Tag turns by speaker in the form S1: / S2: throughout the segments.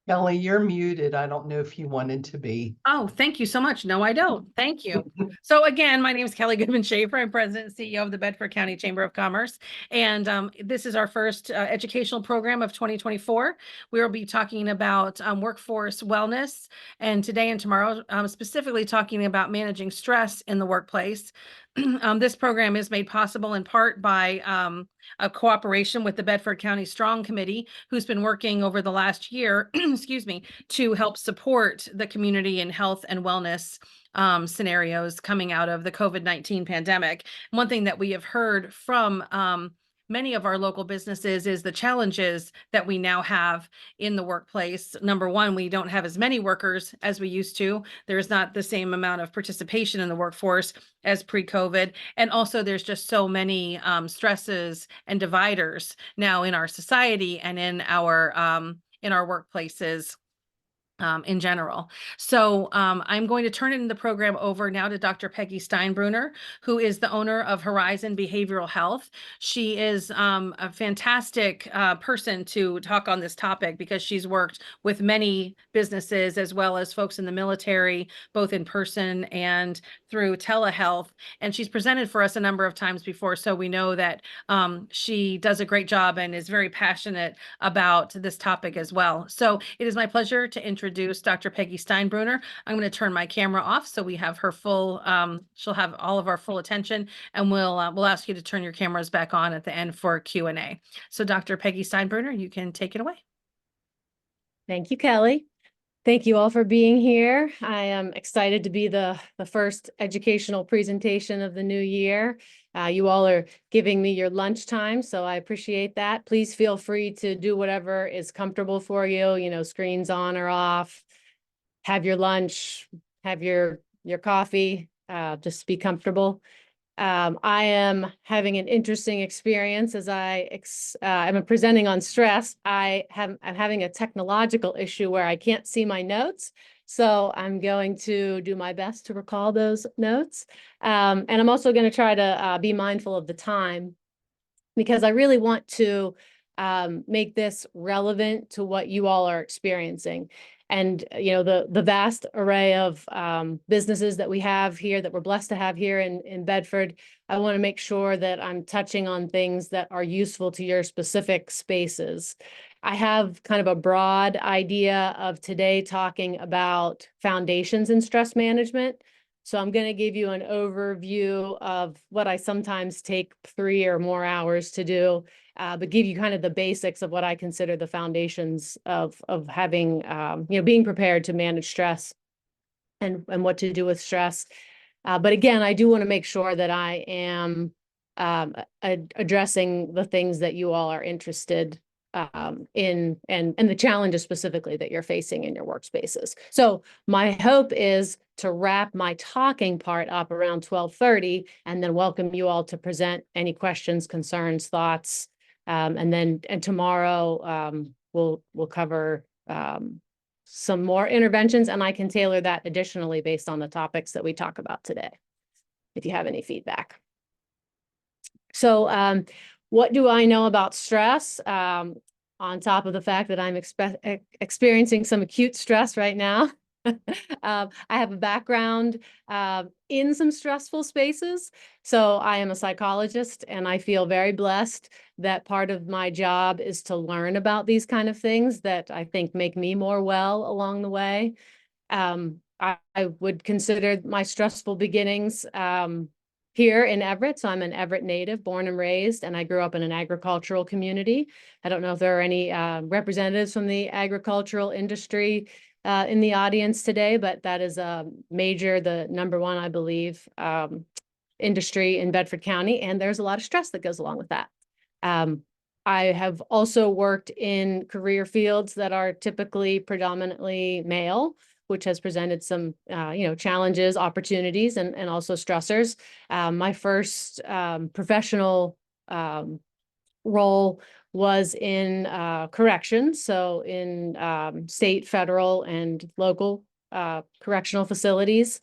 S1: Kelly, you're muted. I don't know if you wanted to be.
S2: Oh, thank you so much. No, I don't. Thank you. So again, my name is Kelly Goodman Schaefer. I'm President and CEO of the Bedford County Chamber of Commerce. And this is our first educational program of 2024. We will be talking about workforce wellness, and today and tomorrow, specifically talking about managing stress in the workplace. This program is made possible in part by a cooperation with the Bedford County Strong Committee, who's been working over the last year, excuse me, to help support the community in health and wellness scenarios coming out of the COVID-19 pandemic. One thing that we have heard from many of our local businesses is the challenges that we now have in the workplace. Number one, we don't have as many workers as we used to. There's not the same amount of participation in the workforce as pre-COVID. And also there's just so many stresses and dividers now in our society and in our workplaces in general. So I'm going to turn the program over now to Dr. Peggy Steinbruner, who is the owner of Horizon Behavioral Health. She is a fantastic person to talk on this topic because she's worked with many businesses as well as folks in the military, both in person and through telehealth. And she's presented for us a number of times before, so we know that she does a great job and is very passionate about this topic as well. So it is my pleasure to introduce Dr. Peggy Steinbruner. I'm going to turn my camera off so we have her full, she'll have all of our full attention, and we'll ask you to turn your cameras back on at the end for Q&A. So Dr. Peggy Steinbruner, you can take it away.
S3: Thank you, Kelly. Thank you all for being here. I am excited to be the first educational presentation of the new year. You all are giving me your lunchtime, so I appreciate that. Please feel free to do whatever is comfortable for you, screens on or off, have your lunch, have your coffee, just be comfortable. I am having an interesting experience as I'm presenting on stress. I'm having a technological issue where I can't see my notes. So I'm going to do my best to recall those notes. And I'm also going to try to be mindful of the time because I really want to make this relevant to what you all are experiencing. And, the vast array of businesses that we have here, that we're blessed to have here in Bedford, I want to make sure that I'm touching on things that are useful to your specific spaces. I have kind of a broad idea of today talking about foundations in stress management. So I'm going to give you an overview of what I sometimes take 3 or more hours to do, but give you kind of the basics of what I consider the foundations of having, being prepared to manage stress and what to do with stress. But again, I do want to make sure that I am addressing the things that you all are interested in and the challenges specifically that you're facing in your workspaces. So my hope is to wrap my talking part up around 12:30 and then welcome you all to present any questions, concerns, thoughts. And tomorrow we'll cover some more interventions, and I can tailor that additionally based on the topics that we talk about today, if you have any feedback. So what do I know about stress? On top of the fact that I'm experiencing some acute stress right now. I have a background in some stressful spaces. So I am a psychologist, and I feel very blessed that part of my job is to learn about these kind of things that I think make me more well along the way. I would consider my stressful beginnings here in Everett. So I'm an Everett native, born and raised, and I grew up in an agricultural community. I don't know if there are any representatives from the agricultural industry in the audience today, but that is a major, the number one, I believe, industry in Bedford County, and there's a lot of stress that goes along with that. I have also worked in career fields that are typically predominantly male, which has presented some, challenges, opportunities, and also stressors. My first professional role was in corrections, so in state, federal, and local correctional facilities.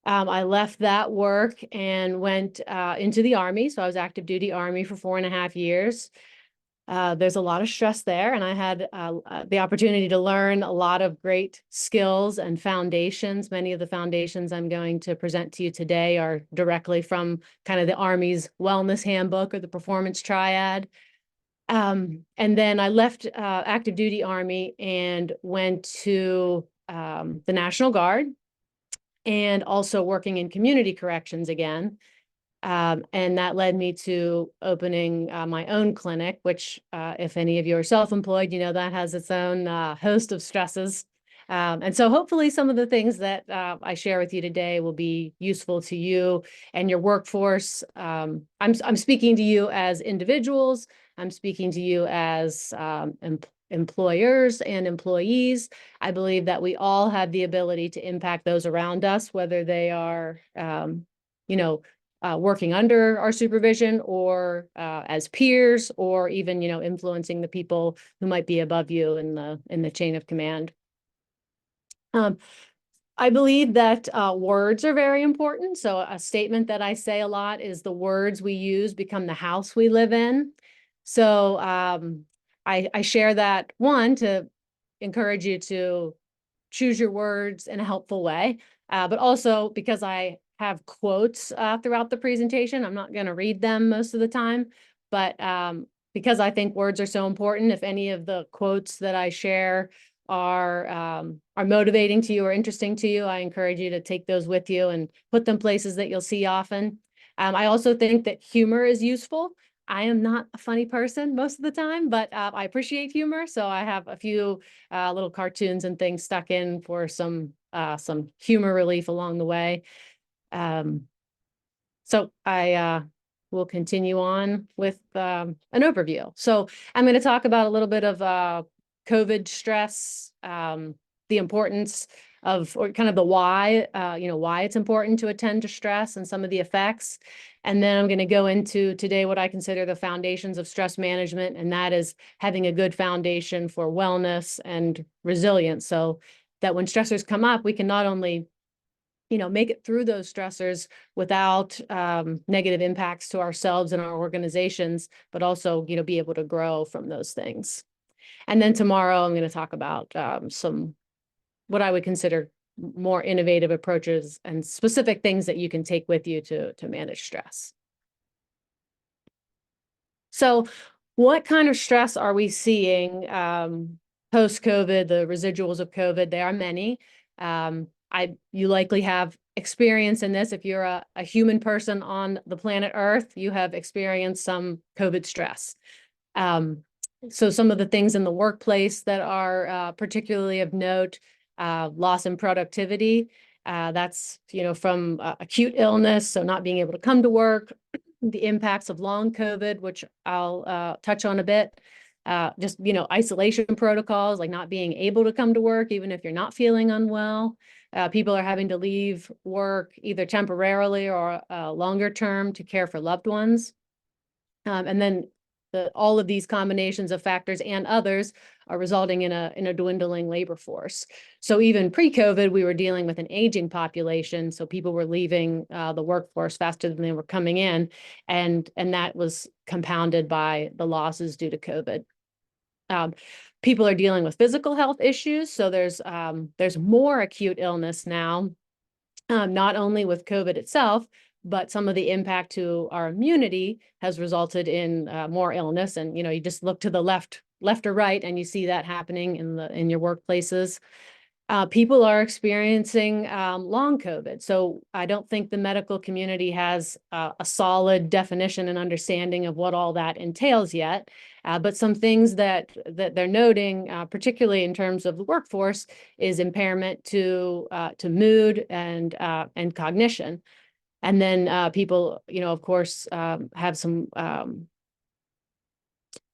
S3: I left that work and went into the Army. So I was active duty Army for 4.5 years. There's a lot of stress there, and I had the opportunity to learn a lot of great skills and foundations. Many of the foundations I'm going to present to you today are directly from kind of the Army's wellness handbook or the performance triad. And then I left active duty Army and went to the National Guard, and also working in community corrections again. And that led me to opening my own clinic, which if any of you are self-employed, you know that has its own host of stresses. And so hopefully some of the things that I share with you today will be useful to you and your workforce. I'm speaking to you as individuals. I'm speaking to you as employers and employees. I believe that we all have the ability to impact those around us, whether they are, working under our supervision or as peers, or even, influencing the people who might be above you in the chain of command. I believe that words are very important. So a statement that I say a lot is the words we use become the house we live in. So I share that, one, to encourage you to choose your words in a helpful way, but also because I have quotes throughout the presentation. I'm not going to read them most of the time, but because I think words are so important, if any of the quotes that I share are motivating to you or interesting to you, I encourage you to take those with you and put them places that you'll see often. I also think that humor is useful. I am not a funny person most of the time, but I appreciate humor. So I have a few little cartoons and things stuck in for some humor relief along the way. So I will continue on with an overview. So I'm going to talk about a little bit of COVID stress, the importance of, or kind of the why, why it's important to attend to stress and some of the effects. And then I'm going to go into today what I consider the foundations of stress management, and that is having a good foundation for wellness and resilience, so that when stressors come up, we can not only make it through those stressors without negative impacts to ourselves and our organizations, but also, be able to grow from those things. And then tomorrow I'm going to talk about some what I would consider more innovative approaches and specific things that you can take with you to manage stress. So what kind of stress are we seeing post-COVID, the residuals of COVID? There are many. You likely have experience in this. If you're a human person on the planet Earth, you have experienced some COVID stress. So some of the things in the workplace that are particularly of note, loss in productivity. That's, from acute illness, so not being able to come to work, the impacts of long COVID, which I'll touch on a bit. Just, isolation protocols, like not being able to come to work, even if you're not feeling unwell. People are having to leave work either temporarily or longer term to care for loved ones. And then all of these combinations of factors and others are resulting in a dwindling labor force. So even pre-COVID, we were dealing with an aging population. So people were leaving the workforce faster than they were coming in. And that was compounded by the losses due to COVID. People are dealing with physical health issues. So there's more acute illness now, not only with COVID itself, but some of the impact to our immunity has resulted in more illness. And, you just look to the left or right, and you see that happening in your workplaces. People are experiencing long COVID. So I don't think the medical community has a solid definition and understanding of what all that entails yet. But some things that they're noting, particularly in terms of the workforce, is impairment to mood and cognition. And then people, of course, have some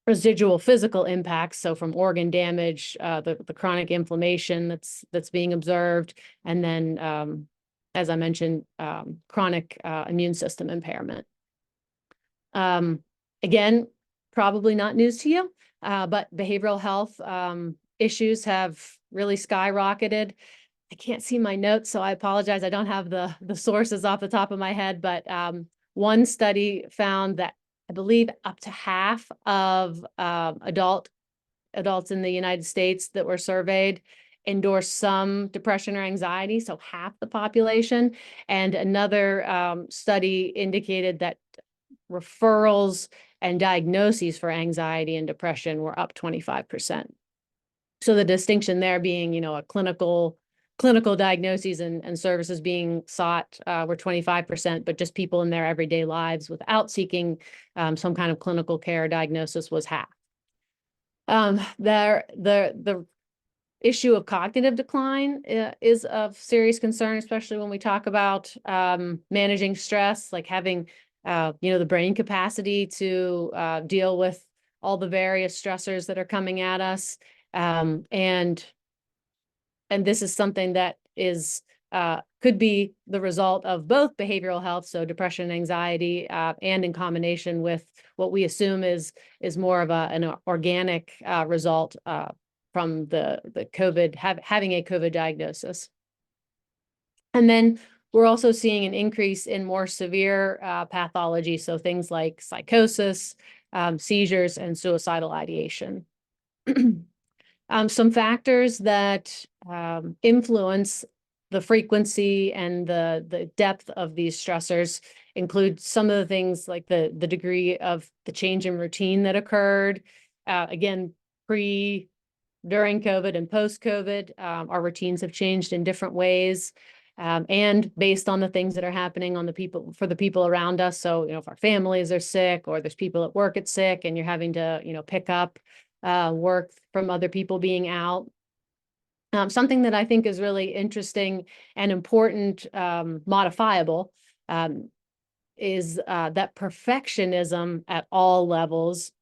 S3: residual physical impacts. So from organ damage, the chronic inflammation that's being observed, and then, as I mentioned, chronic immune system impairment. Again, probably not news to you, but behavioral health issues have really skyrocketed. I can't see my notes, so I apologize. I don't have the sources off the top of my head, but one study found that I believe up to half of adults in the United States that were surveyed endorse some depression or anxiety, so half the population. And another study indicated that referrals and diagnoses for anxiety and depression were up 25%. So the distinction there being, you know, a clinical diagnoses and services being sought were 25%, but just people in their everyday lives without seeking some kind of clinical care diagnosis was half. The issue of cognitive decline is of serious concern, especially when we talk about managing stress, like having you know, the brain capacity to deal with all the various stressors that are coming at us. And this is something that is could be the result of both behavioral health, so depression and anxiety, and in combination with what we assume is more of an organic result from the COVID, having a COVID diagnosis. And then we're also seeing an increase in more severe pathology, so things like psychosis, seizures, and suicidal ideation. Some factors that influence the frequency and the depth of these stressors include some of the things like the degree of the change in routine that occurred. Again, during COVID and post-COVID, our routines have changed in different ways. And based on the things that are happening for the people around us. So, you know, if our families are sick or there's people at work that's sick and you're having to, you know, pick up work from other people being out. Something that I think is really interesting and important, modifiable, is that perfectionism at all levels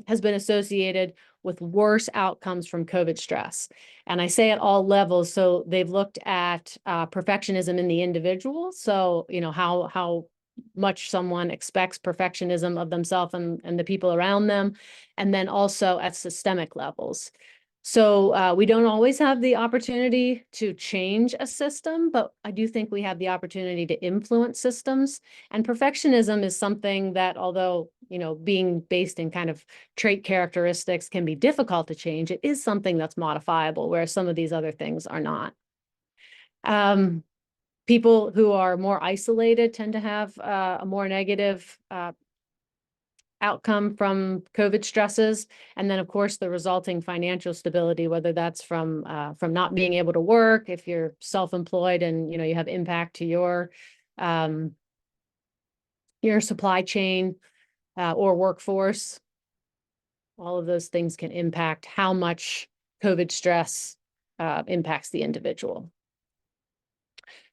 S3: has been associated with worse outcomes from COVID stress. And I say at all levels, so they've looked at perfectionism in the individual. So, you know, how much someone expects perfectionism of themselves and the people around them, and then also at systemic levels. So we don't always have the opportunity to change a system, but I do think we have the opportunity to influence systems. And perfectionism is something that, although, you know, being based in kind of trait characteristics can be difficult to change, it is something that's modifiable, whereas some of these other things are not. People who are more isolated tend to have a more negative outcome from COVID stresses. And then, of course, the resulting financial stability, whether that's from not being able to work, if you're self-employed and, you know, you have impact to your supply chain or workforce. All of those things can impact how much COVID stress impacts the individual.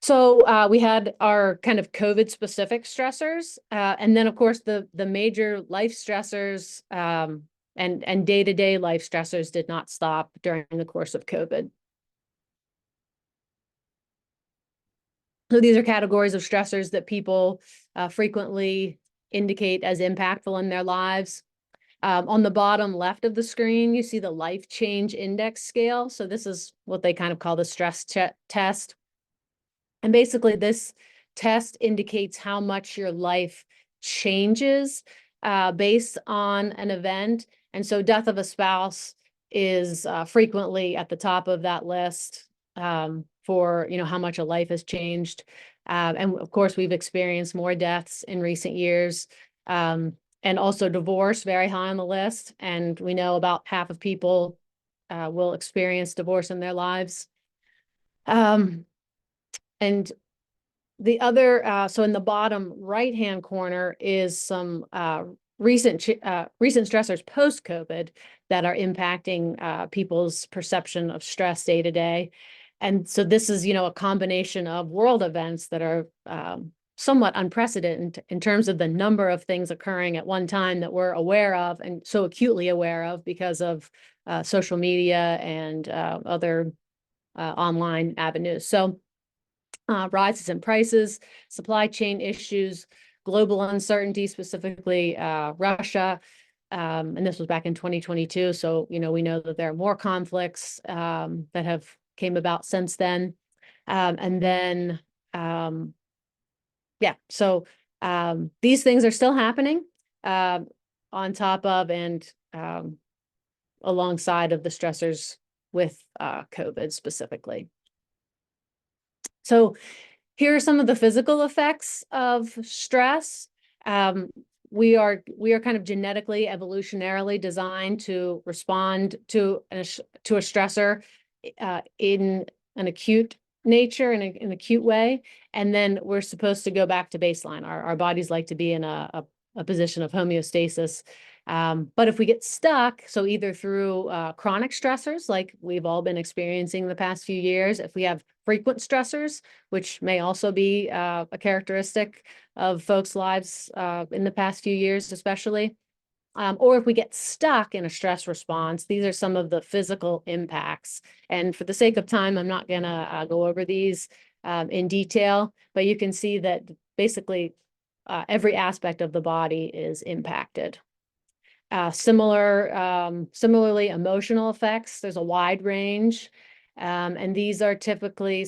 S3: So we had our kind of COVID specific stressors, and then of course the major life stressors and day-to-day life stressors did not stop during the course of COVID. So these are categories of stressors that people frequently indicate as impactful in their lives. On the bottom left of the screen, you see the life change index scale. So this is what they kind of call the stress test. And basically this test indicates how much your life changes based on an event. And so death of a spouse is frequently at the top of that list for, you know, how much a life has changed. And of course, we've experienced more deaths in recent years. And also divorce, very high on the list. And we know about half of people will experience divorce in their lives. And the other, so in the bottom right-hand corner is some recent stressors post-COVID that are impacting people's perception of stress day to day. And so this is, you know, a combination of world events that are somewhat unprecedented in terms of the number of things occurring at one time that we're aware of and so acutely aware of because of social media and other online avenues. So rises in prices, supply chain issues, global uncertainty, specifically Russia. And this was back in 2022. So, you know, we know that there are more conflicts that have came about since then. And then, yeah, so these things are still happening. on top of and alongside of the stressors with COVID specifically. So here are some of the physical effects of stress. We are kind of genetically, evolutionarily designed to respond to a stressor in an acute nature, in an acute way, and then we're supposed to go back to baseline. Our bodies like to be in a position of homeostasis. But if we get stuck, so either through chronic stressors, like we've all been experiencing the past few years, if we have frequent stressors, which may also be a characteristic of folks' lives in the past few years, especially, or if we get stuck in a stress response, these are some of the physical impacts. And for the sake of time, I'm not going to go over these in detail, but you can see that basically every aspect of the body is impacted. Similarly, emotional effects, there's a wide range. And these are typically,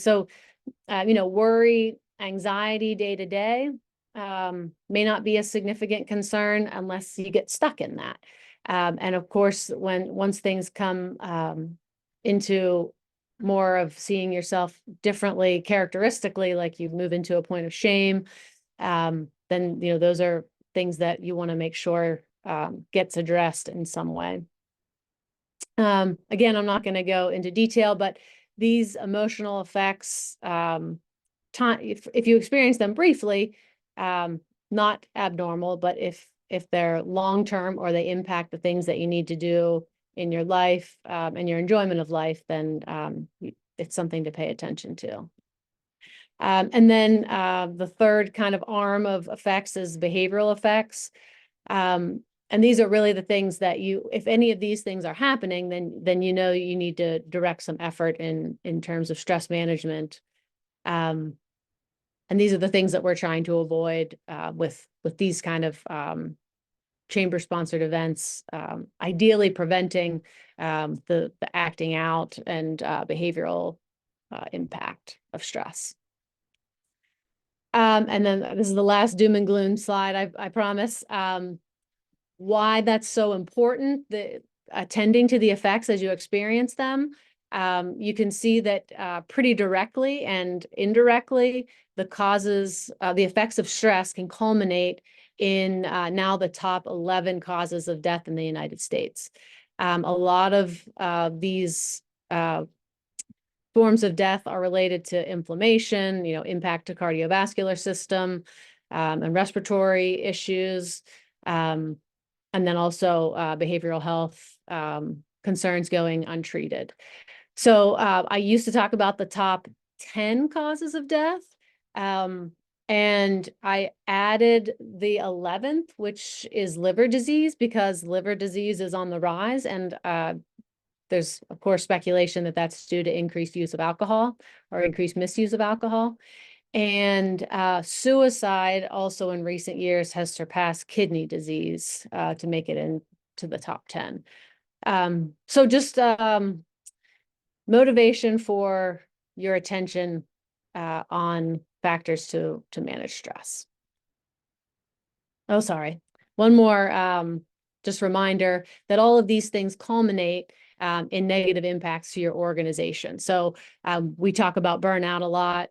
S3: worry, anxiety day to day may not be a significant concern unless you get stuck in that. And of course, once things come into more of seeing yourself differently, characteristically, like you move into a point of shame, then, those are things that you want to make sure gets addressed in some way. Again, I'm not going to go into detail, but these emotional effects, if you experience them briefly, not abnormal, but if they're long-term or they impact the things that you need to do in your life and your enjoyment of life, then it's something to pay attention to. And then the third kind of arm of effects is behavioral effects. And these are really the things that if any of these things are happening, then you need to direct some effort in terms of stress management. And these are the things that we're trying to avoid with these kind of chamber-sponsored events, ideally preventing the acting out and behavioral impact of stress. And then this is the last doom and gloom slide, I promise. Why that's so important, attending to the effects as you experience them. You can see that pretty directly and indirectly, the effects of stress can culminate in now the top 11 causes of death in the United States. A lot of these forms of death are related to inflammation, impact to cardiovascular system and respiratory issues, and then also behavioral health concerns going untreated. So I used to talk about the top 10 causes of death, and I added the 11th, which is liver disease, because liver disease is on the rise, and there's, of course, speculation that that's due to increased use of alcohol or increased misuse of alcohol. And suicide also in recent years has surpassed kidney disease to make it into the top 10. So just motivation for your attention on factors to manage stress. Oh, sorry. One more just reminder that all of these things culminate in negative impacts to your organization. So we talk about burnout a lot.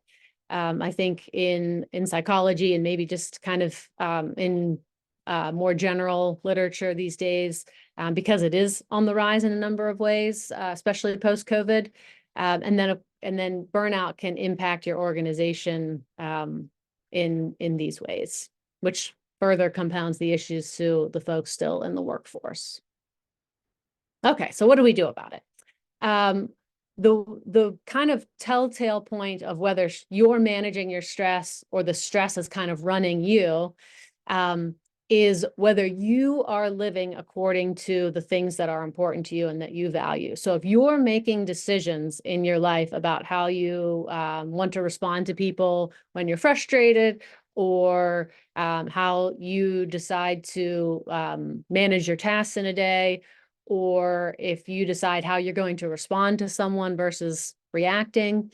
S3: I think in psychology and maybe just kind of in more general literature these days, because it is on the rise in a number of ways, especially post-COVID. And then burnout can impact your organization in these ways, which further compounds the issues to the folks still in the workforce. Okay, so what do we do about it? The kind of telltale point of whether you're managing your stress or the stress is kind of running you is whether you are living according to the things that are important to you and that you value. So if you're making decisions in your life about how you want to respond to people when you're frustrated, or how you decide to manage your tasks in a day, or if you decide how you're going to respond to someone versus reacting,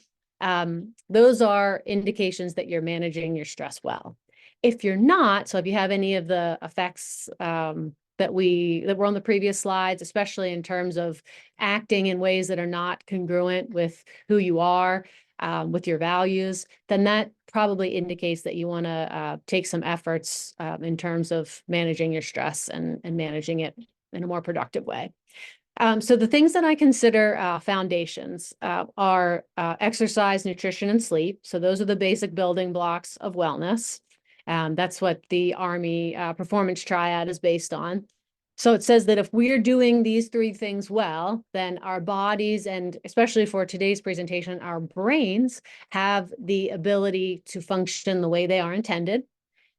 S3: those are indications that you're managing your stress well. If you're not, so if you have any of the effects that were on the previous slides, especially in terms of acting in ways that are not congruent with who you are, with your values, then that probably indicates that you want to take some efforts in terms of managing your stress and managing it in a more productive way. So the things that I consider foundations are exercise, nutrition, and sleep. So those are the basic building blocks of wellness. That's what the Army Performance Triad is based on. So it says that if we're doing these three things well, then our bodies, and especially for today's presentation, our brains have the ability to function the way they are intended.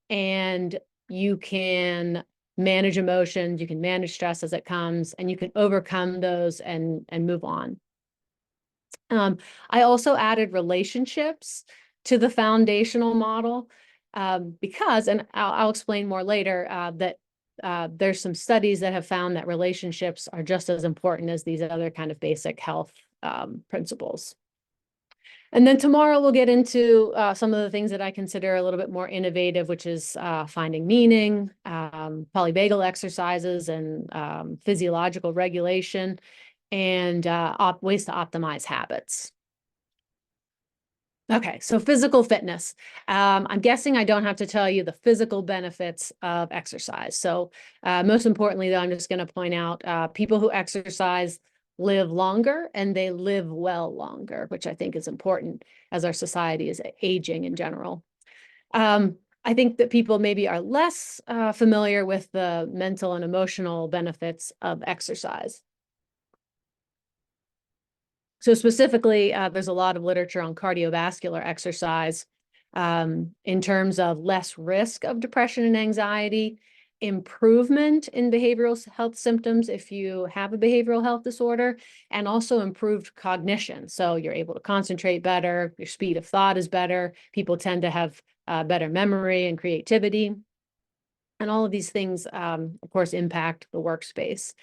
S3: And you can manage emotions, you can manage stress as it comes, and you can overcome those and move on. I also added relationships to the foundational model because, and I'll explain more later, that there's some studies that have found that relationships are just as important as these other kind of basic health principles. And then tomorrow we'll get into some of the things that I consider a little bit more innovative, which is finding meaning, polyvagal exercises, and physiological regulation, and ways to optimize habits. Okay, so physical fitness. I'm guessing I don't have to tell you the physical benefits of exercise. So most importantly, though, I'm just going to point out people who exercise live longer and they live well longer, which I think is important as our society is aging in general. I think that people maybe are less familiar with the mental and emotional benefits of exercise. So specifically, there's a lot of literature on cardiovascular exercise in terms of less risk of depression and anxiety, improvement in behavioral health symptoms if you have a behavioral health disorder, and also improved cognition. So you're able to concentrate better, your speed of thought is better, people tend to have better memory and creativity. And all of these things, of course, impact the workspace.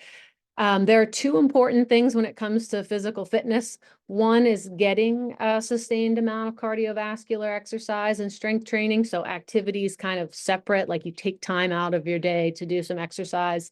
S3: There are two important things when it comes to physical fitness. One is getting a sustained amount of cardiovascular exercise and strength training. So activities kind of separate, like you take time out of your day to do some exercise.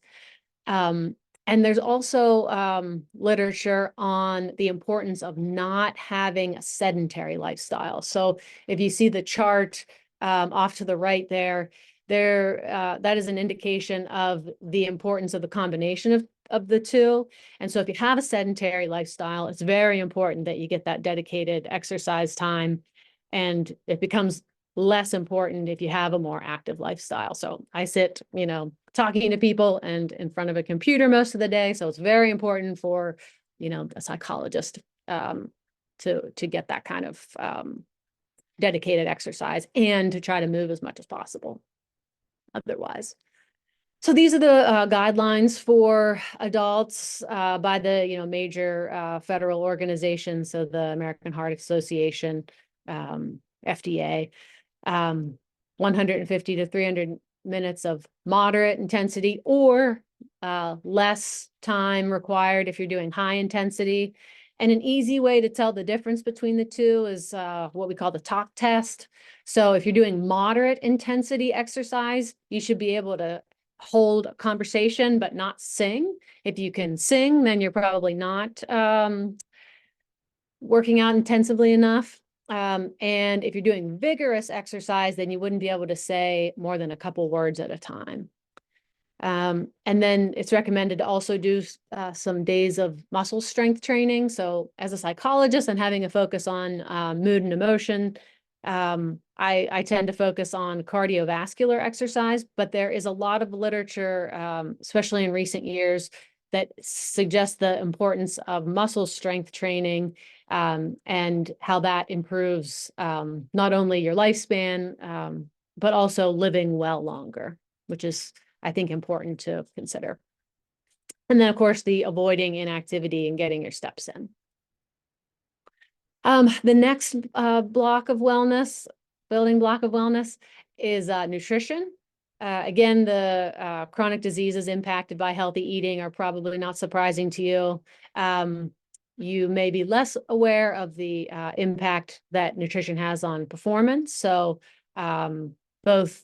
S3: And there's also literature on the importance of not having a sedentary lifestyle. So if you see the chart off to the right there, that is an indication of the importance of the combination of the two. And so if you have a sedentary lifestyle, it's very important that you get that dedicated exercise time, and it becomes less important if you have a more active lifestyle. So I sit, talking to people and in front of a computer most of the day. So it's very important for, a psychologist to get that kind of dedicated exercise and to try to move as much as possible otherwise. So these are the guidelines for adults by the major federal organizations. So the American Heart Association, FDA, 150 to 300 minutes of moderate intensity or less time required if you're doing high intensity. And an easy way to tell the difference between the two is what we call the talk test. So if you're doing moderate intensity exercise, you should be able to hold a conversation but not sing. If you can sing, then you're probably not working out intensively enough. And if you're doing vigorous exercise, then you wouldn't be able to say more than a couple words at a time. And then it's recommended to also do some days of muscle strength training. So as a psychologist and having a focus on mood and emotion, I tend to focus on cardiovascular exercise, but there is a lot of literature, especially in recent years, that suggests the importance of muscle strength training and how that improves not only your lifespan, but also living well longer, which is, I think, important to consider. And then, of course, the avoiding inactivity and getting your steps in. The next building block of wellness is nutrition. Again, the chronic diseases impacted by healthy eating are probably not surprising to you. You may be less aware of the impact that nutrition has on performance. So both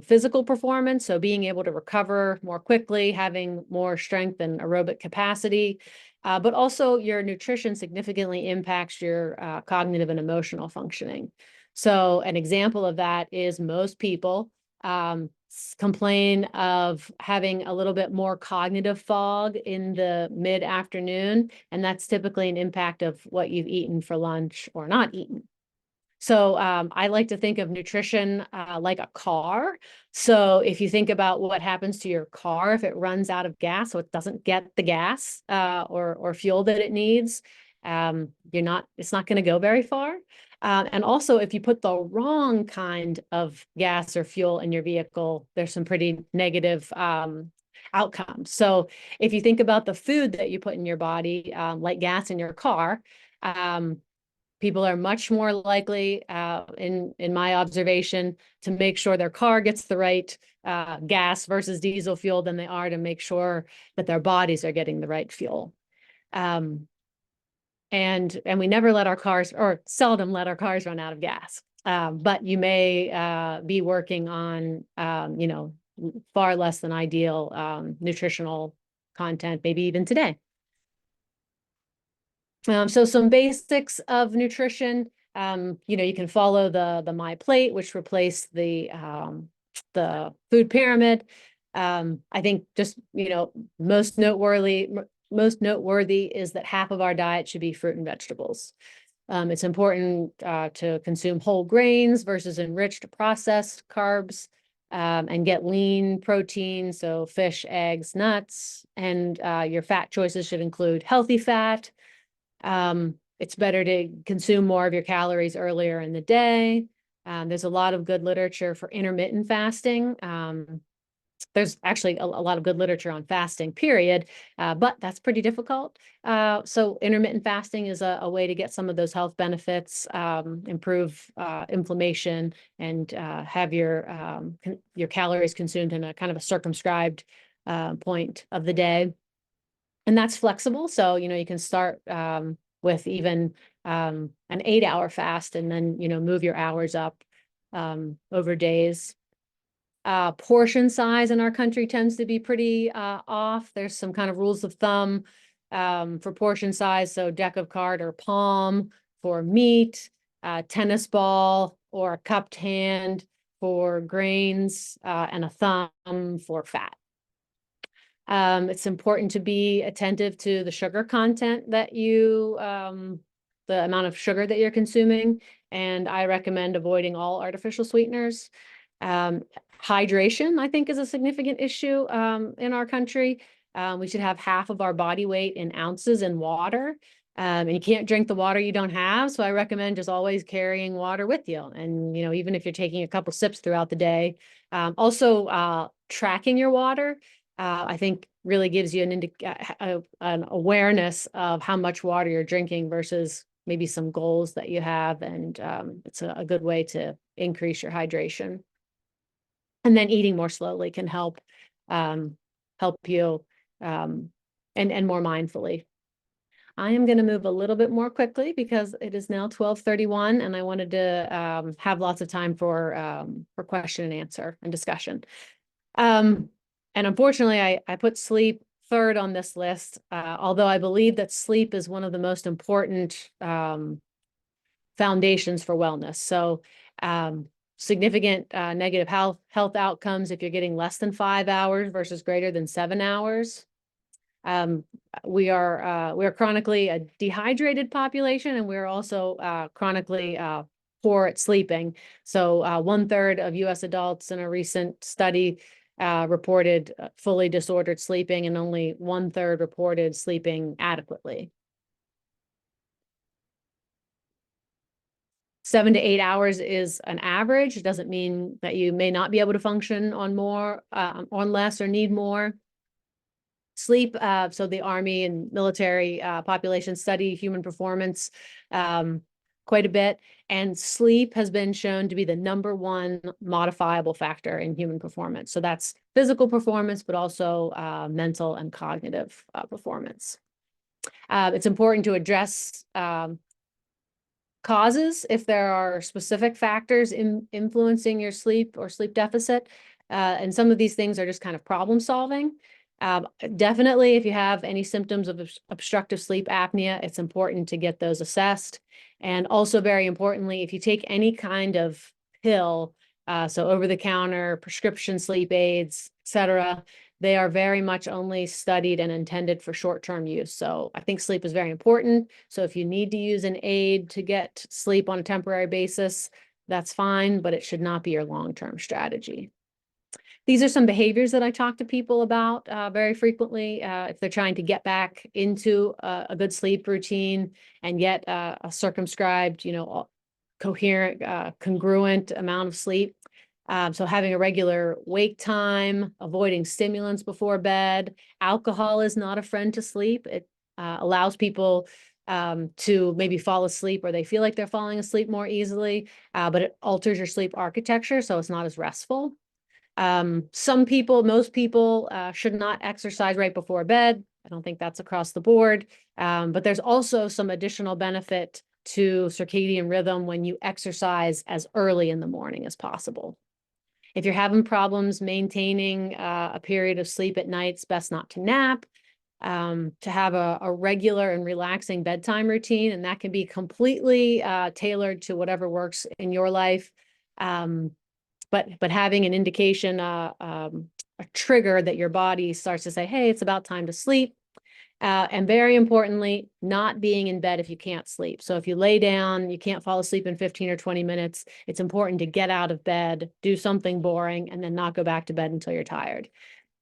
S3: physical performance, so being able to recover more quickly, having more strength and aerobic capacity, but also your nutrition significantly impacts your cognitive and emotional functioning. So an example of that is most people complain of having a little bit more cognitive fog in the mid-afternoon, and that's typically an impact of what you've eaten for lunch or not eaten. So I like to think of nutrition like a car. So if you think about what happens to your car if it runs out of gas, so it doesn't get the gas or fuel that it needs, it's not going to go very far. And also, if you put the wrong kind of gas or fuel in your vehicle, there's some pretty negative outcomes. So if you think about the food that you put in your body, like gas in your car, people are much more likely, in my observation, to make sure their car gets the right gas versus diesel fuel than they are to make sure that their bodies are getting the right fuel. And we never let our cars, or seldom let our cars run out of gas. But you may be working on, far less than ideal nutritional content, maybe even today. So some basics of nutrition, you can follow the MyPlate, which replaced the food pyramid. I think just, most noteworthy is that half of our diet should be fruit and vegetables. It's important to consume whole grains versus enriched processed carbs, and get lean protein, so fish, eggs, nuts, and your fat choices should include healthy fat. It's better to consume more of your calories earlier in the day. There's a lot of good literature for intermittent fasting. There's actually a lot of good literature on fasting, period, but that's pretty difficult. So intermittent fasting is a way to get some of those health benefits, improve inflammation, and have your calories consumed in a kind of a circumscribed point of the day. And that's flexible. So, you can start with even an 8-hour fast and then, move your hours up over days. Portion size in our country tends to be pretty off. There's some kind of rules of thumb for portion size. So deck of card or palm for meat, tennis ball or a cupped hand for grains, and a thumb for fat. It's important to be attentive to the sugar content that the amount of sugar that you're consuming. And I recommend avoiding all artificial sweeteners. Hydration, I think, is a significant issue in our country. We should have half of our body weight in ounces in water. And you can't drink the water you don't have. So I recommend just always carrying water with you. And, even if you're taking a couple sips throughout the day, also tracking your water. I think really gives you an awareness of how much water you're drinking versus maybe some goals that you have. And it's a good way to increase your hydration. And then eating more slowly can help you and more mindfully. I am going to move a little bit more quickly because it is now 12:31 and I wanted to have lots of time for question and answer and discussion. And unfortunately, I put sleep third on this list, although I believe that sleep is one of the most important foundations for wellness. So significant negative health outcomes if you're getting less than 5 hours versus greater than 7 hours. We are chronically a dehydrated population, and we're also chronically poor at sleeping. So 1/3 of U.S. adults in a recent study reported fully disordered sleeping, and only 1/3 reported sleeping adequately. 7 to 8 hours is an average. It doesn't mean that you may not be able to function on more, on less, or need more sleep. So the Army and military population study human performance quite a bit, and sleep has been shown to be the #1 modifiable factor in human performance. So that's physical performance, but also mental and cognitive performance. It's important to address causes, if there are specific factors influencing your sleep or sleep deficit. And some of these things are just kind of problem solving. Definitely, if you have any symptoms of obstructive sleep apnea, it's important to get those assessed. And also, very importantly, if you take any kind of pill, so over-the-counter, prescription sleep aids, etc., they are very much only studied and intended for short-term use. So I think sleep is very important. So if you need to use an aid to get sleep on a temporary basis, that's fine, but it should not be your long-term strategy. These are some behaviors that I talk to people about very frequently if they're trying to get back into a good sleep routine and get a circumscribed, coherent, congruent amount of sleep. So having a regular wake time, avoiding stimulants before bed. Alcohol is not a friend to sleep. It allows people to maybe fall asleep, or they feel like they're falling asleep more easily, but it alters your sleep architecture, so it's not as restful. Most people should not exercise right before bed. I don't think that's across the board. But there's also some additional benefit to circadian rhythm when you exercise as early in the morning as possible. If you're having problems maintaining a period of sleep at night, it's best not to nap, to have a regular and relaxing bedtime routine, and that can be completely tailored to whatever works in your life. But having an indication, a trigger that your body starts to say, hey, it's about time to sleep. And very importantly, not being in bed if you can't sleep. So if you lay down, you can't fall asleep in 15 or 20 minutes, it's important to get out of bed, do something boring, and then not go back to bed until you're tired.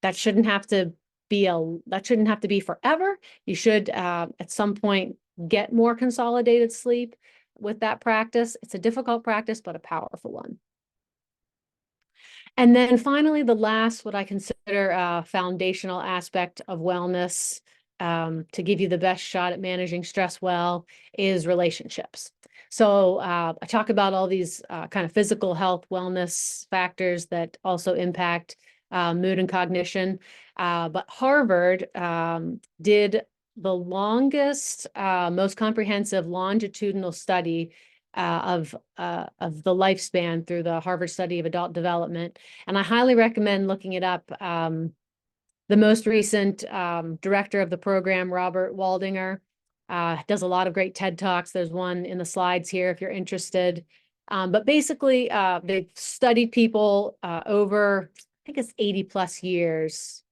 S3: That shouldn't have to be forever. You should, at some point, get more consolidated sleep with that practice. It's a difficult practice, but a powerful one. And then finally, the last, what I consider a foundational aspect of wellness, to give you the best shot at managing stress well, is relationships. So I talk about all these kind of physical health wellness factors that also impact mood and cognition. But Harvard did the longest, most comprehensive longitudinal study of the lifespan through the Harvard Study of Adult Development. And I highly recommend looking it up. The most recent director of the program, Robert Waldinger, does a lot of great TED Talks. There's one in the slides here if you're interested. But basically, they've studied people over, I think it's 80 plus years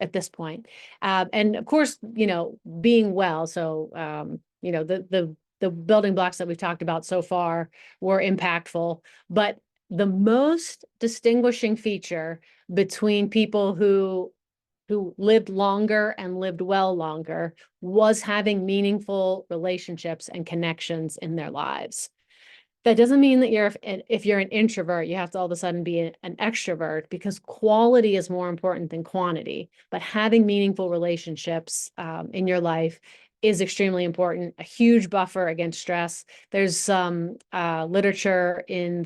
S3: at this point. And of course, being well. So, the building blocks that we've talked about so far were impactful, but the most distinguishing feature between people who lived longer and lived well longer was having meaningful relationships and connections in their lives. That doesn't mean that if you're an introvert, you have to all of a sudden be an extrovert, because quality is more important than quantity. But having meaningful relationships in your life is extremely important, a huge buffer against stress. There's some literature in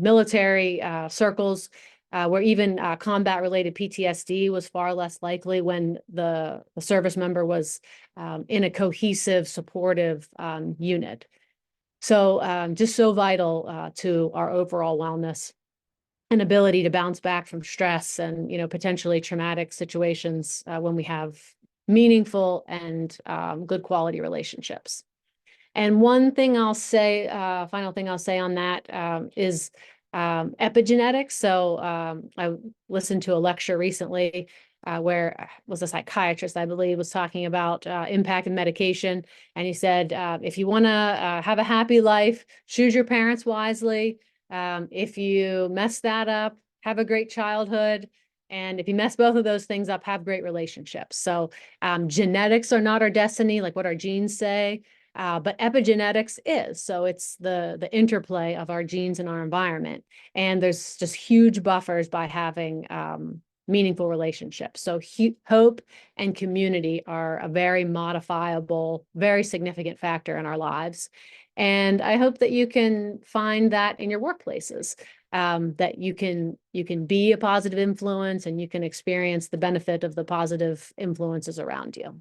S3: military circles where even combat-related PTSD was far less likely when the service member was in a cohesive, supportive unit. So just so vital to our overall wellness and ability to bounce back from stress and, potentially traumatic situations when we have meaningful and good quality relationships. And one thing I'll say, final thing I'll say on that is epigenetics. So I listened to a lecture recently where was a psychiatrist, I believe, was talking about impact of medication. And he said, if you want to have a happy life, choose your parents wisely. If you mess that up, have a great childhood. And if you mess both of those things up, have great relationships. So genetics are not our destiny, like what our genes say, but epigenetics is. So it's the interplay of our genes and our environment. And there's just huge buffers by having meaningful relationships. So hope and community are a very modifiable, very significant factor in our lives. And I hope that you can find that in your workplaces, that you can be a positive influence and you can experience the benefit of the positive influences around you.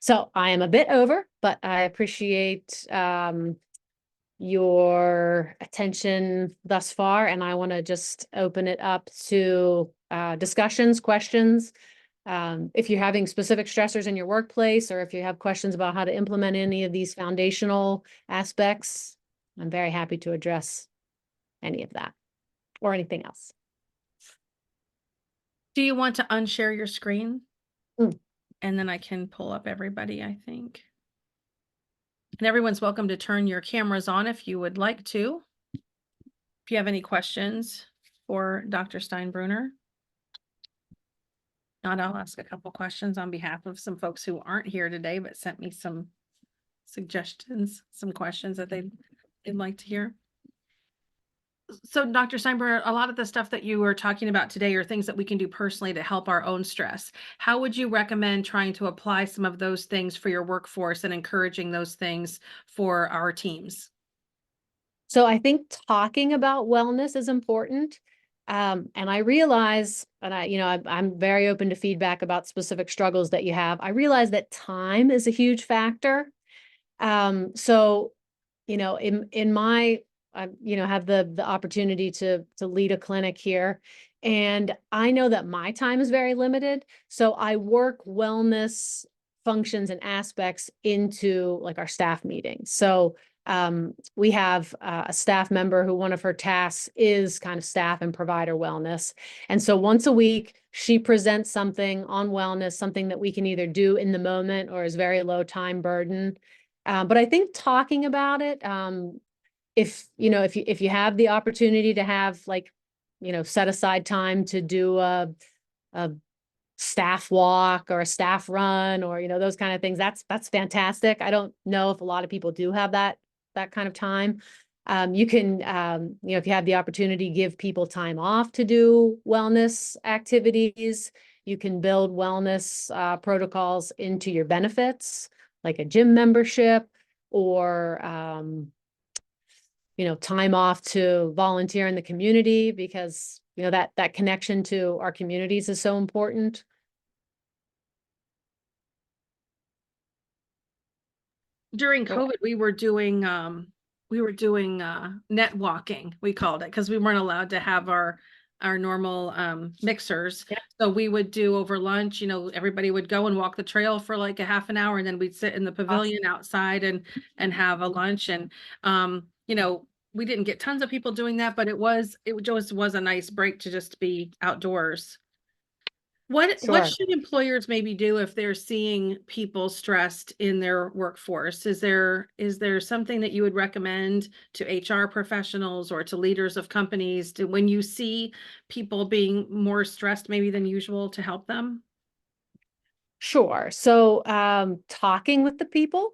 S3: So I am a bit over, but I appreciate your attention thus far, and I want to just open it up to discussions, questions. If you're having specific stressors in your workplace, or if you have questions about how to implement any of these foundational aspects, I'm very happy to address any of that or anything else.
S2: Do you want to unshare your screen?
S3: Mm.
S2: And then I can pull up everybody, I think. And everyone's welcome to turn your cameras on if you would like to. If you have any questions for Dr. Steinbruner. Not, I'll ask a couple questions on behalf of some folks who aren't here today, but sent me some suggestions, some questions that they'd like to hear. So Dr. Steinbruner, a lot of the stuff that you were talking about today are things that we can do personally to help our own stress. How would you recommend trying to apply some of those things for your workforce and encouraging those things for our teams?
S3: So I think talking about wellness is important. And I realize, and I'm very open to feedback about specific struggles that you have. I realize that time is a huge factor. So, in my, I, have the opportunity to lead a clinic here, and I know that my time is very limited. So I work wellness functions and aspects into like our staff meetings. So we have a staff member who one of her tasks is kind of staff and provider wellness. And so once a week, she presents something on wellness, something that we can either do in the moment or is very low time burden. But I think talking about it, if you have the opportunity to have set aside time to do a staff walk or a staff run or those kind of things, that's fantastic. I don't know if a lot of people do have that kind of time. You can if you have the opportunity, give people time off to do wellness activities. You can build wellness protocols into your benefits, like a gym membership or time off to volunteer in the community, because that connection to our communities is so important.
S2: During COVID, we were doing net walking, we called it, because we weren't allowed to have our normal mixers.
S3: Yeah.
S2: So we would do over lunch, everybody would go and walk the trail for like a half an hour, and then we'd sit in the pavilion outside and have a lunch. And we didn't get tons of people doing that, but it just was a nice break to just be outdoors. What
S3: Sure.
S2: should employers maybe do if they're seeing people stressed in their workforce? Is there something that you would recommend to HR professionals or to leaders of companies when you see people being more stressed maybe than usual, to help them?
S3: Sure. So talking with people,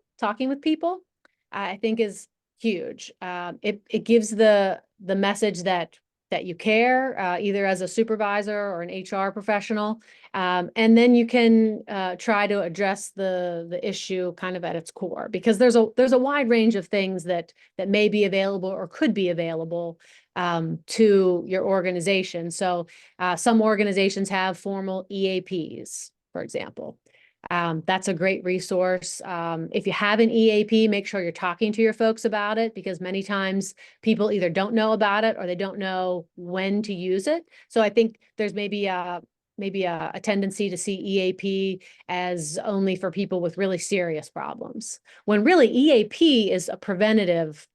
S3: I think is huge. It gives the message that you care, either as a supervisor or an HR professional. And then you can try to address the issue kind of at its core, because there's a wide range of things that may be available or could be available to your organization. So some organizations have formal EAPs, for example. That's a great resource. If you have an EAP, make sure you're talking to your folks about it, because many times people either don't know about it or they don't know when to use it. So I think there's maybe a tendency to see EAP as only for people with really serious problems, when really EAP is a preventative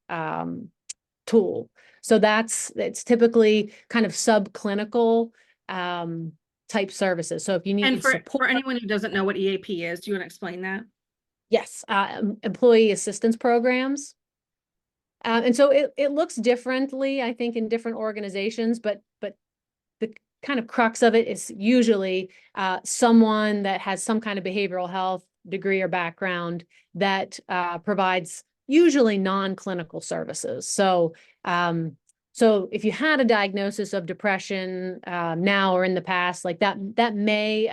S3: tool. So it's typically kind of subclinical type services. So if you need
S2: And for
S3: support,
S2: anyone who doesn't know what EAP is, do you want to explain that?
S3: yes, employee assistance programs. And so it looks differently, I think, in different organizations, but the kind of crux of it is usually someone that has some kind of behavioral health degree or background that provides usually non-clinical services. So so if you had a diagnosis of depression now or in the past, like that may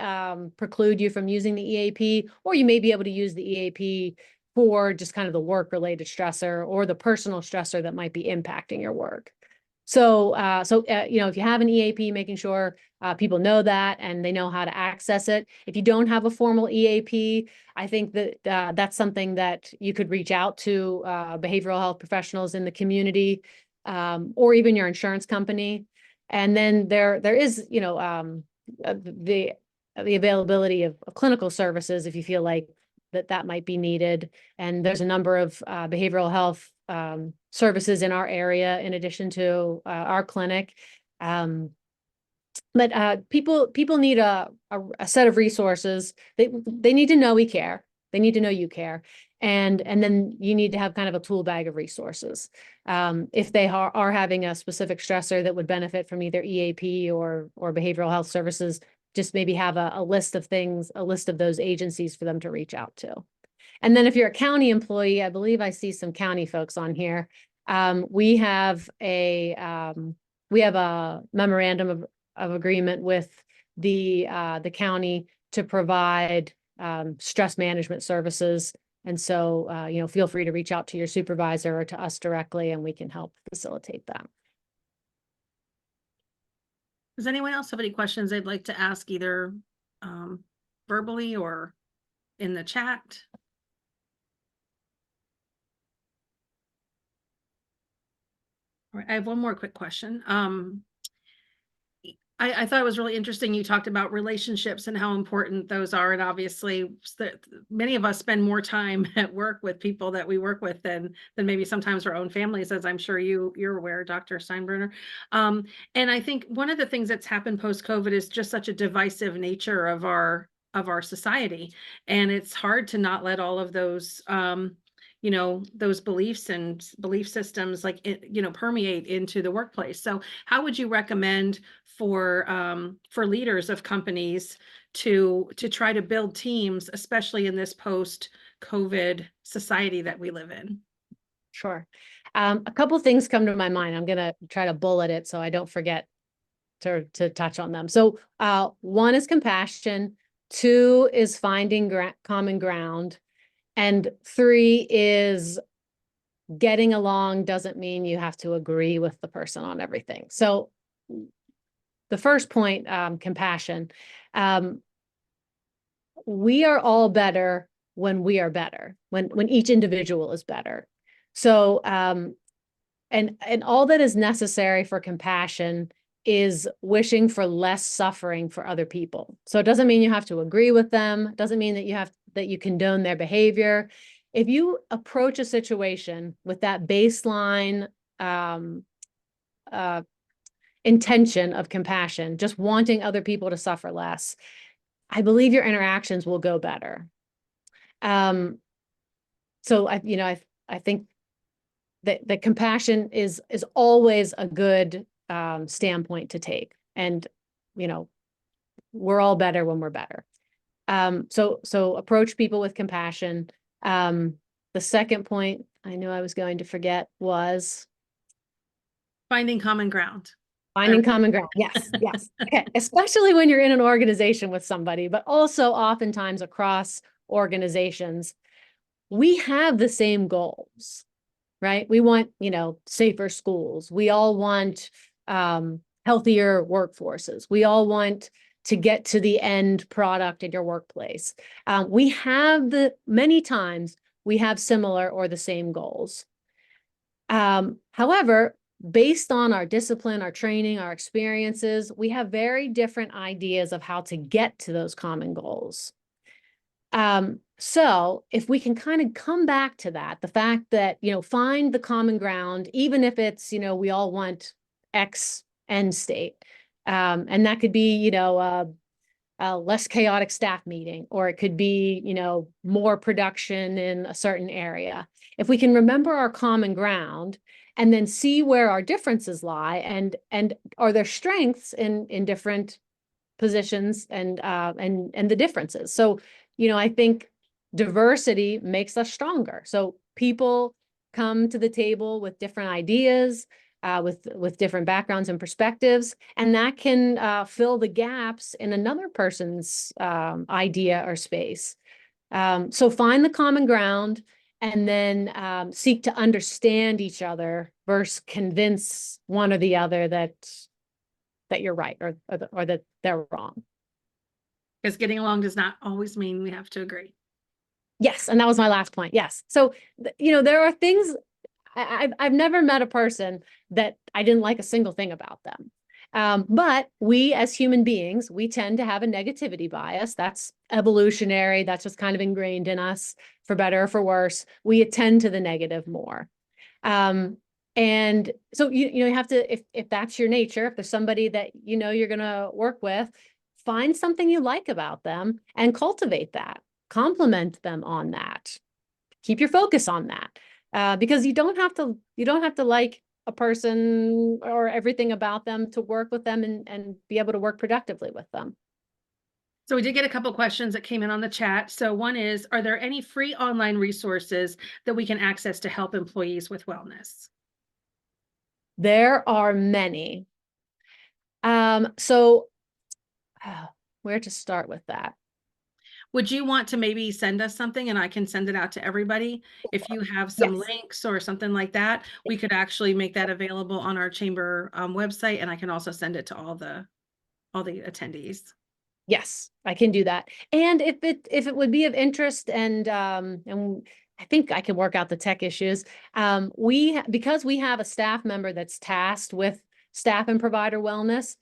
S3: preclude you from using the EAP, or you may be able to use the EAP for just kind of the work-related stressor or the personal stressor that might be impacting your work. So if you have an EAP, making sure People know that and they know how to access it. If you don't have a formal EAP, I think that that's something that you could reach out to behavioral health professionals in the community, or even your insurance company. And then there is, the availability of clinical services if you feel like that might be needed. And there's a number of behavioral health services in our area in addition to our clinic. But people need a set of resources. They need to know we care. They need to know you care. And then you need to have kind of a tool bag of resources. If they are having a specific stressor that would benefit from either EAP or behavioral health services, just maybe have a list of things, a list of those agencies for them to reach out to. And then if you're a county employee, I believe I see some county folks on here. We have a memorandum of agreement with the county to provide stress management services. And so, feel free to reach out to your supervisor or to us directly, and we can help facilitate that.
S2: Does anyone else have any questions they'd like to ask, either verbally or in the chat? All right, I have one more quick question. I thought it was really interesting. You talked about relationships and how important those are. And obviously many of us spend more time at work with people that we work with than maybe sometimes our own families, as I'm sure you're aware, Dr. Steinbruner. And I think one of the things that's happened post-COVID is just such a divisive nature of our society. And it's hard to not let all of those those beliefs and belief systems permeate into the workplace. So how would you recommend for leaders of companies to try to build teams, especially in this post-COVID society that we live in?
S3: Sure. A couple of things come to my mind. I'm going to try to bullet it so I don't forget to touch on them. So one is compassion. 2 is finding common ground. And 3 is getting along doesn't mean you have to agree with the person on everything. So the first point, compassion. We are all better when we are better, when each individual is better. So, and all that is necessary for compassion is wishing for less suffering for other people. So it doesn't mean you have to agree with them. It doesn't mean that you condone their behavior. If you approach a situation with that baseline intention of compassion, just wanting other people to suffer less, I believe your interactions will go better. So I think that compassion is always a good standpoint to take. And, we're all better when we're better. So approach people with compassion. The second point I knew I was going to forget was
S2: finding common ground.
S3: Finding common ground. Yes, yes. Okay. Especially when you're in an organization with somebody, but also oftentimes across organizations, we have the same goals, right? We want, safer schools. We all want healthier workforces. We all want to get to the end product in your workplace. Many times we have similar or the same goals. However, based on our discipline, our training, our experiences, we have very different ideas of how to get to those common goals. So if we can kind of come back to that, the fact that, find the common ground, even if it's, we all want X end state. And that could be, a less chaotic staff meeting, or it could be, more production in a certain area. If we can remember our common ground and then see where our differences lie and are there strengths in different positions and the differences. So, I think diversity makes us stronger. So people come to the table with different ideas, with different backgrounds and perspectives, and that can fill the gaps in another person's idea or space. So find the common ground and then seek to understand each other versus convince one or the other that that you're right or that they're wrong.
S2: Because getting along does not always mean we have to agree.
S3: Yes, and that was my last point. Yes. So, there are things I've never met a person that I didn't like a single thing about them. But we as human beings, we tend to have a negativity bias. That's evolutionary. That's just kind of ingrained in us, for better or for worse. We attend to the negative more. And so you have to, if that's your nature, if there's somebody that you're going to work with, find something you like about them and cultivate that. Compliment them on that. Keep your focus on that. Because you don't have to like a person or everything about them to work with them and be able to work productively with them.
S2: So we did get a couple questions that came in on the chat. So one is, are there any free online resources that we can access to help employees with wellness?
S3: There are many. So where to start with that?
S2: Would you want to maybe send us something and I can send it out to everybody? If you have some
S3: Yes.
S2: links or something like that, we could actually make that available on our chamber website, and I can also send it to all the attendees.
S3: Yes, I can do that. And if it would be of interest and I think I can work out the tech issues. Because we have a staff member that's tasked with staff and provider wellness,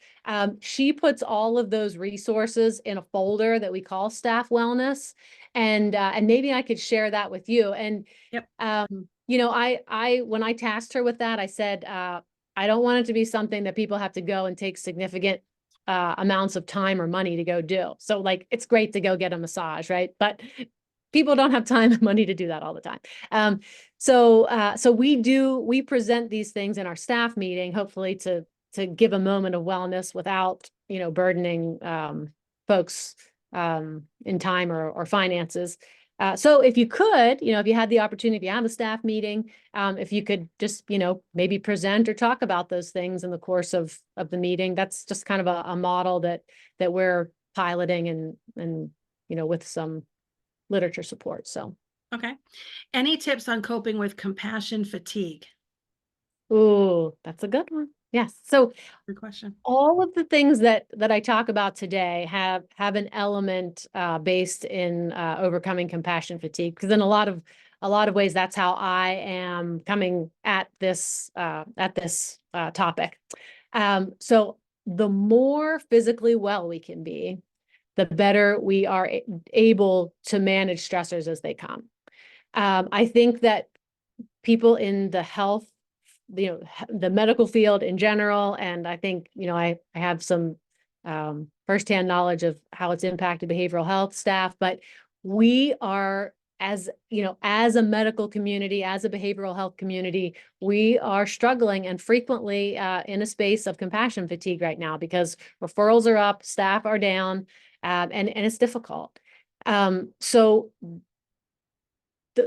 S3: she puts all of those resources in a folder that we call staff wellness. And maybe I could share that with you. And,
S2: Yep.
S3: when I tasked her with that, I said, I don't want it to be something that people have to go and take significant amounts of time or money to go do. So like, it's great to go get a massage, right? But people don't have time and money to do that all the time. So we present these things in our staff meeting, hopefully to give a moment of wellness without, burdening folks in time or finances. So if you could, if you had the opportunity, if you have a staff meeting, if you could just, maybe present or talk about those things in the course of the meeting, that's just kind of a model that we're piloting and with some literature support. So,
S2: Okay. Any tips on coping with compassion fatigue?
S3: ooh, that's a good one. Yes. So
S2: Good question.
S3: all of the things that I talk about today have an element based in overcoming compassion fatigue, because in a lot of ways that's how I am coming at this topic. So the more physically well we can be, the better we are able to manage stressors as they come. I think that people in the health, the medical field in general, and I think, I have some firsthand knowledge of how it's impacted behavioral health staff, but we are, as a medical community, as a behavioral health community, we are struggling and frequently in a space of compassion fatigue right now, because referrals are up, staff are down, and it's difficult. So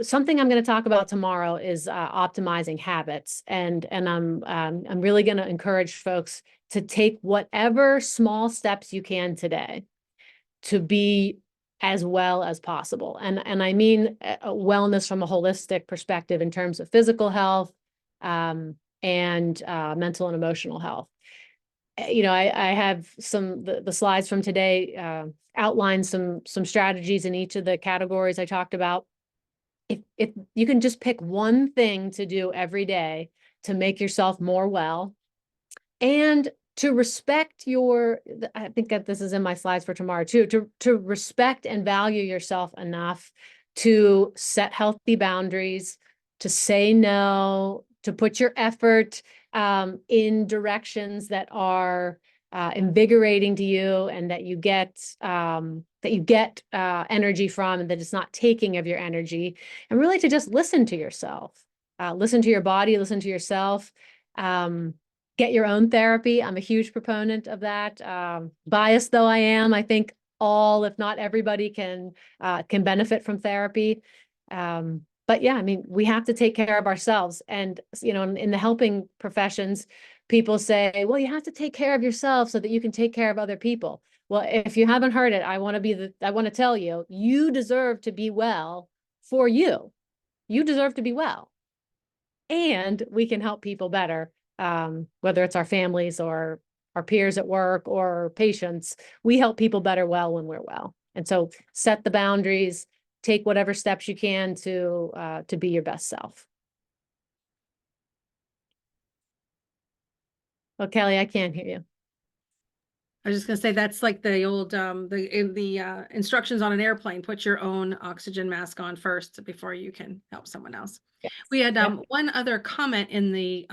S3: something I'm going to talk about tomorrow is optimizing habits, and I'm really going to encourage folks to take whatever small steps you can today to be as well as possible, and I mean wellness from a holistic perspective in terms of physical health and mental and emotional health. I have the slides from today outline some strategies in each of the categories I talked about. If you can just pick one thing to do every day to make yourself more well, and to respect I think that this is in my slides for tomorrow too, to respect and value yourself enough to set healthy boundaries, to say no, to put your effort in directions that are invigorating to you, and that you get energy from, and that it's not taking of your energy, and really to just listen to yourself, listen to your body, listen to yourself. Get your own therapy. I'm a huge proponent of that. Biased though I am, I think all, if not everybody, can benefit from therapy. But yeah, I mean, we have to take care of ourselves. And, in the helping professions, people say, well, you have to take care of yourself so that you can take care of other people. Well, if you haven't heard it, I want to tell you, you deserve to be well for you. You deserve to be well. And we can help people better, whether it's our families or our peers at work or patients, we help people better well when we're well. And so set the boundaries, take whatever steps you can to be your best self. Oh, Kelly, I can't hear you.
S2: I was just gonna say, that's like the old, the instructions on an airplane, put your own oxygen mask on first before you can help someone else.
S3: Yes.
S2: We had
S3: Yep.
S2: one other comment in the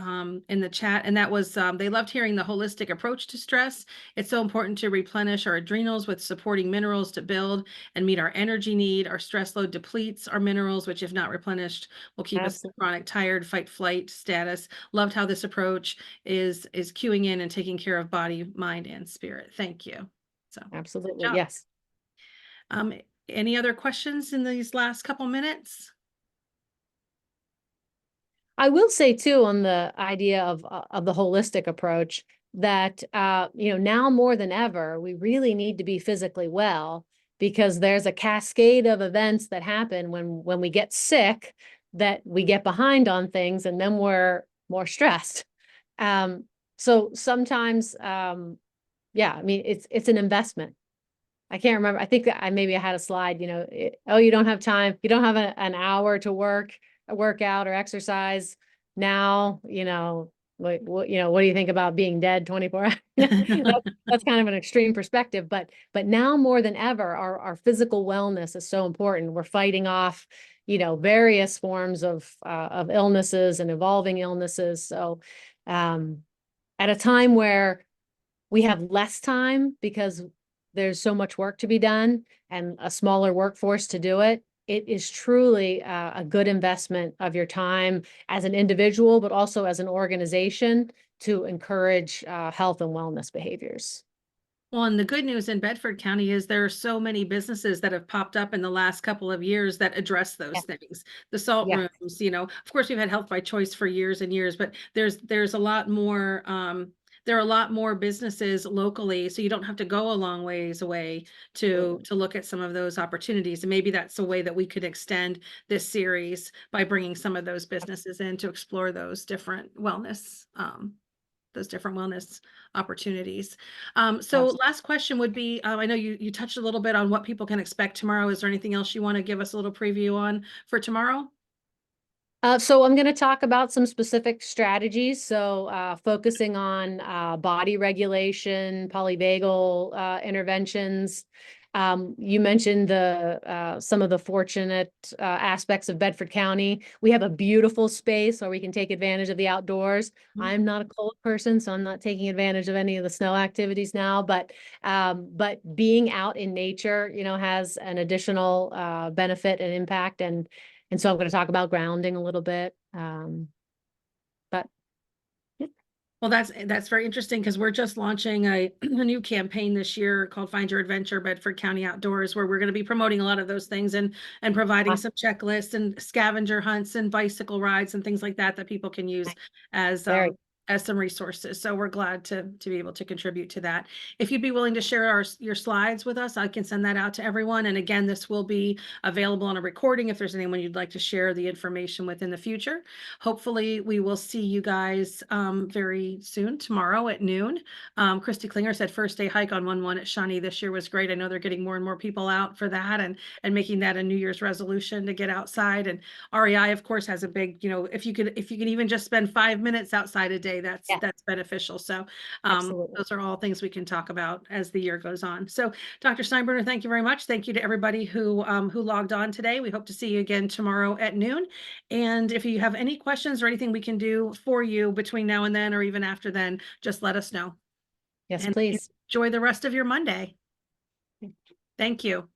S2: chat, and that was they loved hearing the holistic approach to stress. It's so important to replenish our adrenals with supporting minerals to build and meet our energy need. Our stress load depletes our minerals, which, if not replenished, will keep us in
S3: Absolutely.
S2: chronic tired, fight, flight status. Loved how this approach is cueing in and taking care of body, mind, and spirit. Thank you. So good
S3: Absolutely.
S2: job.
S3: Yes.
S2: Any other questions in these last couple minutes?
S3: I will say too, on the idea of the holistic approach, that now more than ever, we really need to be physically well, because there's a cascade of events that happen when we get sick, that we get behind on things, and then we're more stressed. So sometimes, yeah, I mean, it's an investment. I can't remember. I think that maybe I had a slide, you don't have time. You don't have an hour to work out or exercise now, what do you think about being dead 24 hours? That's kind of an extreme perspective, but now more than ever, our physical wellness is so important. We're fighting off, various forms of illnesses and evolving illnesses. So, at a time where we have less time because there's so much work to be done and a smaller workforce to do it, it is truly a good investment of your time as an individual, but also as an organization, to encourage health and wellness behaviors.
S2: Well, and the good news in Bedford County is there are so many businesses that have popped up in the last couple of years that address those things. The salt
S3: Yeah.
S2: rooms, of course, we've had Health by Choice for years and years, but there's a lot more, there are a lot more businesses locally, so you don't have to go a long ways away to look at some of those opportunities. And maybe that's a way that we could extend this series, by bringing some of those businesses in to explore those different wellness opportunities. So last question would be, I know you touched a little bit on what people can expect tomorrow. Is there anything else you want to give us a little preview on for tomorrow?
S3: So I'm going to talk about some specific strategies. So focusing on body regulation, polyvagal interventions. You mentioned some of the fortunate aspects of Bedford County. We have a beautiful space where we can take advantage of the outdoors. I'm not a cold person, so I'm not taking advantage of any of the snow activities now. But being out in nature, has an additional benefit and impact. And so I'm going to talk about grounding a little bit.
S2: Well, that's very interesting, because we're just launching a new campaign this year called Find Your Adventure Bedford County Outdoors, where we're going to be promoting a lot of those things and providing some checklists and scavenger hunts and bicycle rides and things like that people can use as some resources. So we're glad to be able to contribute to that. If you'd be willing to share your slides with us, I can send that out to everyone. And again, this will be available on a recording if there's anyone you'd like to share the information with in the future. Hopefully we will see you guys very soon, tomorrow at noon. Christy Klinger said first day hike on 1/1 at Shawnee this year was great. I know they're getting more and more people out for that, and making that a New Year's resolution to get outside. And REI, of course, has a big, if you can even just spend 5 minutes outside a day, that's beneficial. So those are all things we can talk about as the year goes on. So Dr. Steinbruner, thank you very much. Thank you to everybody who logged on today. We hope to see you again tomorrow at noon. And if you have any questions or anything we can do for you between now and then, or even after then, just let us know.
S3: Yes,
S2: and
S3: please.
S2: Enjoy the rest of your Monday. Thank you.